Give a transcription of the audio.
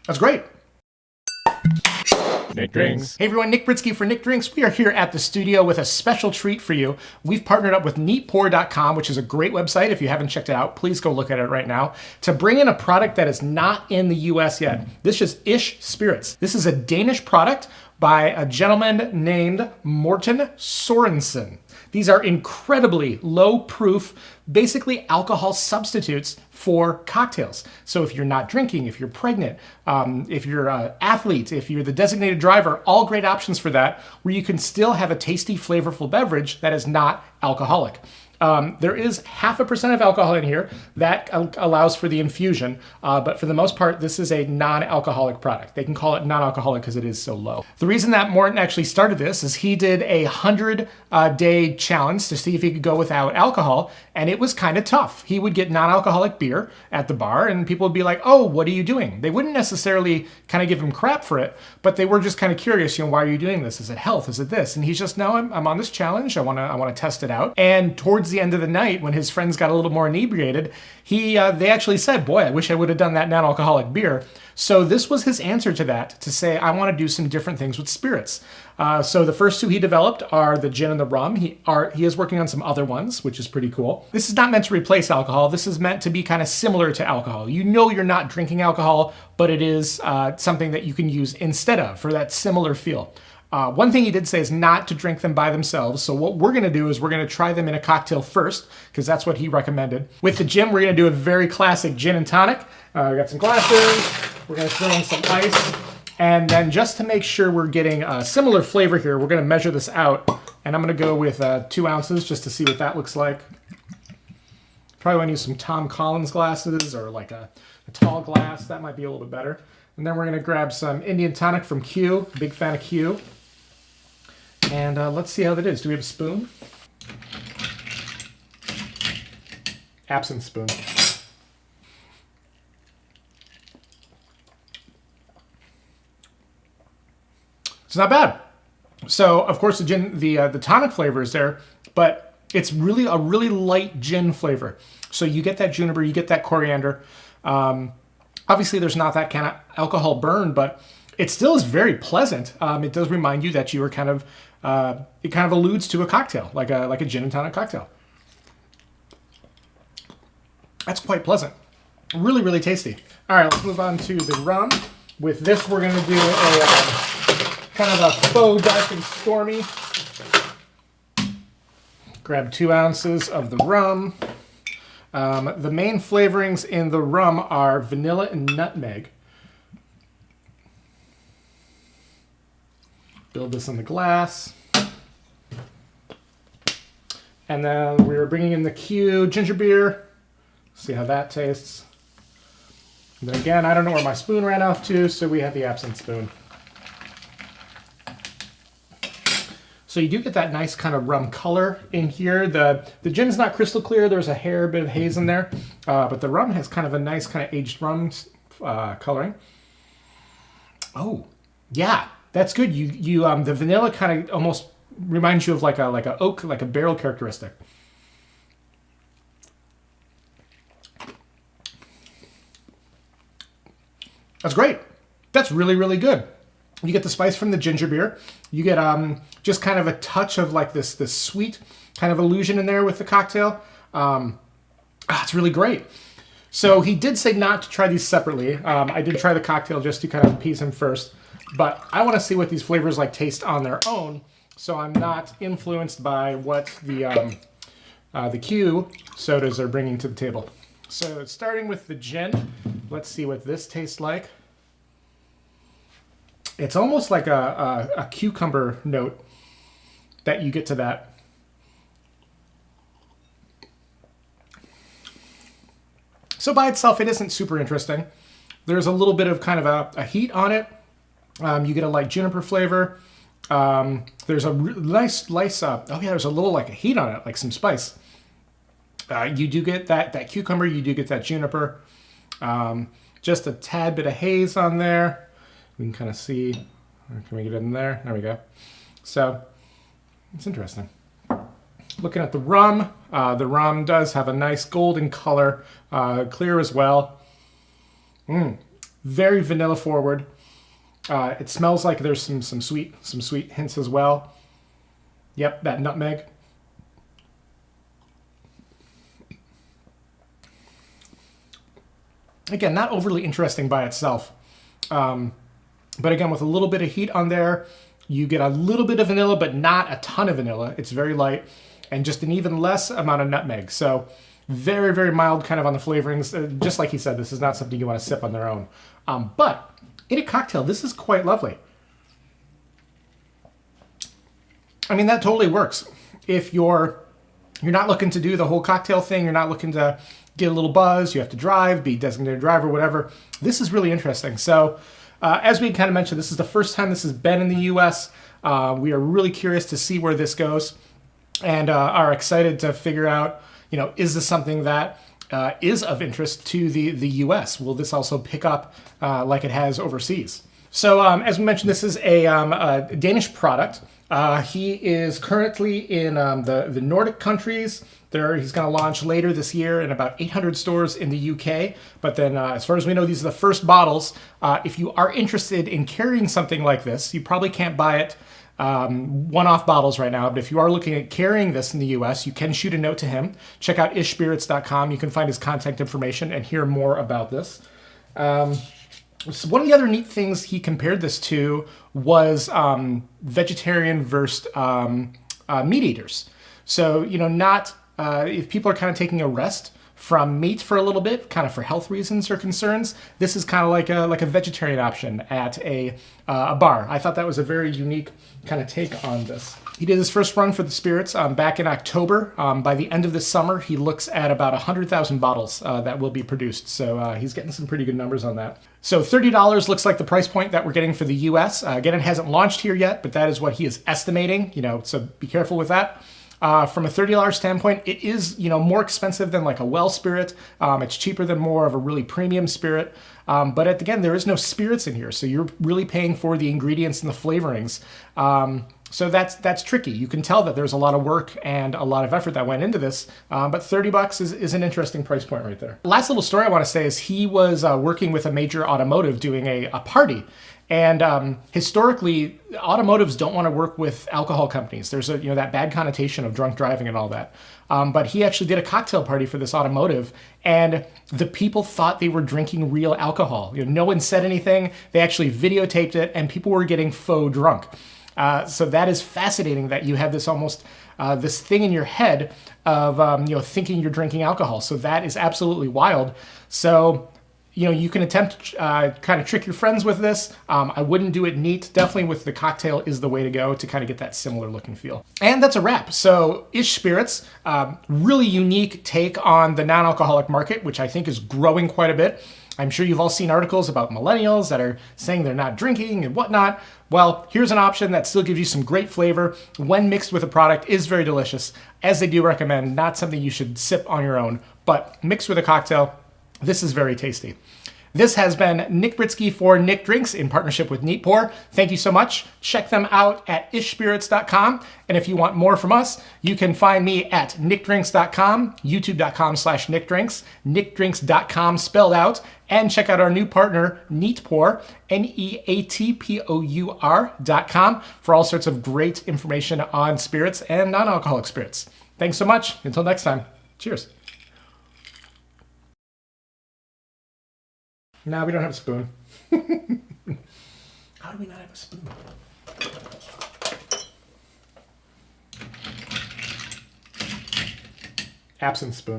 That's great. Nick Drinks. Hey everyone, Nick Britsky for Nick Drinks. We are here at the studio with a special treat for you. We've partnered up with neatpour.com, which is a great website. If you haven't checked it out, please go look at it right now, to bring in a product that is not in the US yet. This is Ish Spirits. This is a Danish product by a gentleman named Morten Sorensen. These are incredibly low proof, basically alcohol substitutes for cocktails. So if you're not drinking, if you're pregnant, if you're an athlete, if you're the designated driver, all great options for that, where you can still have a tasty, flavorful beverage that is not alcoholic. There is 0.5% of alcohol in here that allows for the infusion, but for the most part, this is a non-alcoholic product. They can call it non-alcoholic because it is so low. The reason that Morten actually started this is he did a 100-day challenge to see if he could go without alcohol, and it was kind of tough. He would get non-alcoholic beer at the bar, and people would be like, "Oh, what are you doing?" They wouldn't necessarily kind of give him crap for it, but they were just kind of curious, why are you doing this? Is it health? Is it this? And he's just, no, I'm on this challenge. I want to test it out. And towards the end of the night, when his friends got a little more inebriated, they actually said, "Boy, I wish I would have done that non-alcoholic beer." So this was his answer to that, to say, I want to do some different things with spirits. So the first two he developed are the gin and the rum. He is working on some other ones, which is pretty cool. This is not meant to replace alcohol. This is meant to be kind of similar to alcohol. You're not drinking alcohol, but it is something that you can use instead of for that similar feel. One thing he did say is not to drink them by themselves. So what we're going to do is we're going to try them in a cocktail first, because that's what he recommended. With the gin, we're going to do a very classic gin and tonic. We got some glasses. We're going to throw in some ice. And then just to make sure we're getting a similar flavor here, we're going to measure this out. And I'm going to go with 2 ounces just to see what that looks like. Probably want to use some Tom Collins glasses or like a tall glass. That might be a little bit better. And then we're going to grab some Indian tonic from Q. Big fan of Q. And let's see how that is. Do we have a spoon? Absent spoon. It's not bad. So, of course, the gin, the tonic flavor is there, but it's really a really light gin flavor. So you get that juniper, you get that coriander. Obviously, there's not that kind of alcohol burn, but it still is very pleasant. It does remind you that you are kind of, it kind of alludes to a cocktail, like a gin and tonic cocktail. That's quite pleasant. Really, really tasty. All right, let's move on to the rum. With this, we're going to do a kind of a faux dark and stormy. Grab 2 ounces of the rum. The main flavorings in the rum are vanilla and nutmeg. Build this in the glass. And then we're bringing in the Q ginger beer. See how that tastes. And then again, I don't know where my spoon ran off to, so we have the absent spoon. So you do get that nice kind of rum color in here. The gin's not crystal clear. There's a hair bit of haze in there. But the rum has kind of a nice kind of aged rum coloring. Oh, yeah. That's good. The vanilla kind of almost reminds you of like a oak, like a barrel characteristic. That's great. That's really, really good. You get the spice from the ginger beer. You get just kind of a touch of like this sweet kind of illusion in there with the cocktail. It's really great. So he did say not to try these separately. I did try the cocktail just to kind of appease him first. But I want to see what these flavors like taste on their own, so I'm not influenced by what the Q sodas are bringing to the table. So starting with the gin, let's see what this tastes like. It's almost like a cucumber note that you get to that. So by itself, it isn't super interesting. There's a little bit of kind of a heat on it. You get a light juniper flavor. There's a nice, there's a little like a heat on it, like some spice. You do get that cucumber, you do get that juniper. Just a tad bit of haze on there. We can kind of see, can we get it in there? There we go. So it's interesting. Looking at the rum does have a nice golden color, clear as well. Very vanilla forward. It smells like there's some sweet hints as well. Yep, that nutmeg. Again, not overly interesting by itself. But again, with a little bit of heat on there, you get a little bit of vanilla, but not a ton of vanilla. It's very light, and just an even less amount of nutmeg. So very, very mild kind of on the flavorings. Just like he said, this is not something you want to sip on their own. But in a cocktail, this is quite lovely. I mean, that totally works. If you're not looking to do the whole cocktail thing, you're not looking to get a little buzz, you have to drive, be designated driver, whatever, this is really interesting. So as we kind of mentioned, this is the first time this has been in the US. We are really curious to see where this goes, and are excited to figure out, you know, is this something that is of interest to the US? Will this also pick up like it has overseas? So as we mentioned, this is a Danish product. He is currently in the Nordic countries. He's going to launch later this year in about 800 stores in the UK. But then as far as we know, these are the first bottles. If you are interested in carrying something like this, you probably can't buy it one-off bottles right now. But if you are looking at carrying this in the US, you can shoot a note to him. Check out ishspirits.com. You can find his contact information and hear more about this. So one of the other neat things he compared this to was vegetarian versus meat eaters. So, you know, not if people are kind of taking a rest from meat for a little bit, kind of for health reasons or concerns, this is kind of like a vegetarian option at a bar. I thought that was a very unique kind of take on this. He did his first run for the spirits back in October. By the end of this summer, he looks at about 100,000 bottles that will be produced. So he's getting some pretty good numbers on that. So $30 looks like the price point that we're getting for the US. Again, it hasn't launched here yet, but that is what he is estimating, you know, so be careful with that. From a $30 standpoint, it is, you know, more expensive than like a well spirit. It's cheaper than more of a really premium spirit. But again, there is no spirits in here, so you're really paying for the ingredients and the flavorings. So that's tricky. You can tell that there's a lot of work and a lot of effort that went into this, but $30 is an interesting price point right there. Last little story I want to say is he was working with a major automotive doing a party. And historically, automotives don't want to work with alcohol companies. There's that bad connotation of drunk driving and all that. But he actually did a cocktail party for this automotive, and the people thought they were drinking real alcohol. No one said anything. They actually videotaped it, and people were getting faux drunk. So that is fascinating that you have this almost this thing in your head of thinking you're drinking alcohol. So that is absolutely wild. So you can attempt to kind of trick your friends with this. I wouldn't do it neat. Definitely with the cocktail is the way to go to kind of get that similar look and feel. And that's a wrap. So Ish Spirits, really unique take on the non-alcoholic market, which I think is growing quite a bit. I'm sure you've all seen articles about millennials that are saying they're not drinking and whatnot. Well, here's an option that still gives you some great flavor. When mixed with a product is very delicious. As they do recommend, not something you should sip on your own, but mixed with a cocktail, this is very tasty. This has been Nick Britsky for Nick Drinks in partnership with Neatpour. Thank you so much. Check them out at ishspirits.com. And if you want more from us, you can find me at nickdrinks.com, youtube.com/nickdrinks, nickdrinks.com spelled out, and check out our new partner, Neatpour, NEATPOUR.com, for all sorts of great information on spirits and non-alcoholic spirits. Thanks so much. Until next time. Cheers. No, we don't have a spoon. How do we not have a spoon? Absent spoon.